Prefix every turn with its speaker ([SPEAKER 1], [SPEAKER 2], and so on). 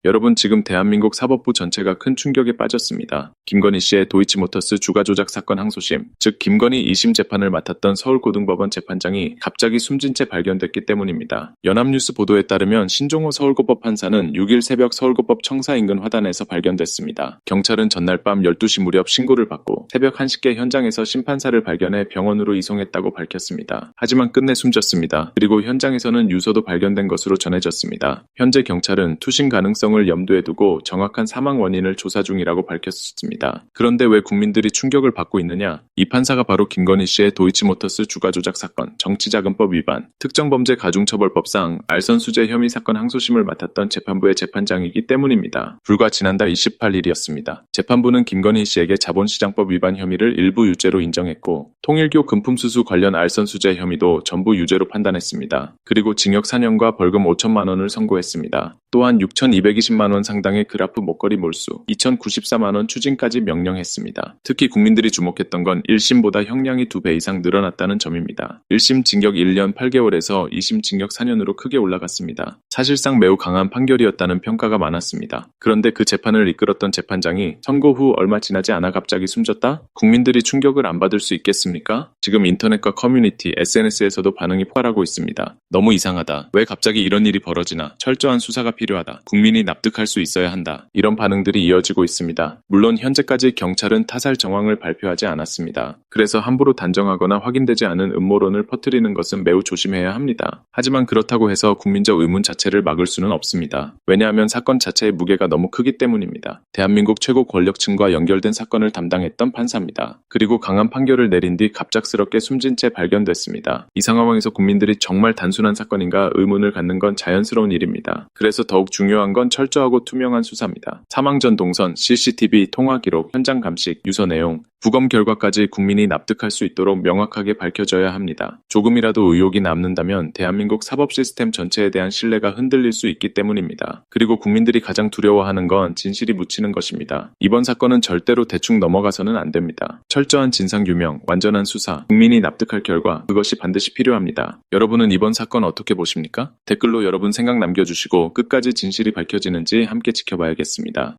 [SPEAKER 1] 여러분, 지금 대한민국 사법부 전체가 큰 충격에 빠졌습니다. 김건희 씨의 도이치모터스 주가 조작 사건 항소심, 즉 김건희 2심 재판을 맡았던 서울고등법원 재판장이 갑자기 숨진 채 발견됐기 때문입니다. 연합뉴스 보도에 따르면 신종호 서울고법 판사는 6일 새벽 서울고법 청사 인근 화단에서 발견됐습니다. 경찰은 전날 밤 12시 무렵 신고를 받고 새벽 1시께 현장에서 심판사를 발견해 병원으로 이송했다고 밝혔습니다. 하지만 끝내 숨졌습니다. 그리고 현장에서는 유서도 발견된 것으로 전해졌습니다. 현재 경찰은 투신 가능성을 염두에 두고 정확한 사망 원인을 조사 중이라고 밝혔습니다. 그런데 왜 국민들이 충격을 받고 있느냐? 이 판사가 바로 김건희 씨의 도이치모터스 주가 조작 사건, 정치자금법 위반, 특정범죄 가중처벌법상 알선수재 혐의 사건 항소심을 맡았던 재판부의 재판장이기 때문입니다. 불과 지난달 28일이었습니다. 재판부는 김건희 씨에게 자본시장법 위반 혐의를 일부 유죄로 인정했고 통일교 금품수수 관련 알선수재 혐의도 전부 유죄로 판단했습니다. 그리고 징역 4년과 벌금 5천만 원을 선고했습니다. 또한 6,220만 원 상당의 그라프 목걸이 몰수, 2,094만 원 추징까지 명령했습니다. 특히 국민들이 주목했던 건 1심보다 형량이 2배 이상 늘어났다는 점입니다. 1심 징역 1년 8개월에서 2심 징역 4년으로 크게 올라갔습니다. 사실상 매우 강한 판결이었다는 평가가 많았습니다. 그런데 그 재판을 이끌었던 재판장이 선고 후 얼마 지나지 않아 갑자기 숨졌다? 국민들이 충격을 안 받을 수 있겠습니까? 지금 인터넷과 커뮤니티, SNS에서도 반응이 폭발하고 있습니다. 너무 이상하다. 왜 갑자기 이런 일이 벌어지나? 철저한 수사가 필요하다. 국민이 납득할 수 있어야 한다. 이런 반응들이 이어지고 있습니다. 물론 현재까지 경찰은 타살 정황을 발표하지 않았습니다. 그래서 함부로 단정하거나 확인되지 않은 음모론을 퍼뜨리는 것은 매우 조심해야 합니다. 하지만 그렇다고 해서 국민적 의문 자체를 막을 수는 없습니다. 왜냐하면 사건 자체의 무게가 너무 크기 때문입니다. 대한민국 최고 권력층과 연결된 사건을 담당했던 판사입니다. 그리고 강한 판결을 내린 뒤 갑작스럽게 숨진 채 발견됐습니다. 이 상황에서 국민들이 정말 단순한 사건인가 의문을 갖는 건 자연스러운 일입니다. 그래서 더욱 중요한 건 철저하고 투명한 수사입니다. 사망 전 동선, CCTV, 통화 기록, 현장 감식, 유서 내용, 부검 결과까지 국민이 납득할 수 있도록 명확하게 밝혀져야 합니다. 조금이라도 의혹이 남는다면 대한민국 사법 시스템 전체에 대한 신뢰가 흔들릴 수 있기 때문입니다. 그리고 국민들이 가장 두려워하는 건 진실이 묻히는 것입니다. 이번 사건은 절대로 대충 넘어가서는 안 됩니다. 철저한 진상규명, 완전한 수사, 국민이 납득할 결과, 그것이 반드시 필요합니다. 여러분은 이번 사건 어떻게 보십니까? 댓글로 여러분 생각 남겨주시고 끝까지 진실이 밝혀지는지 함께 지켜봐야겠습니다.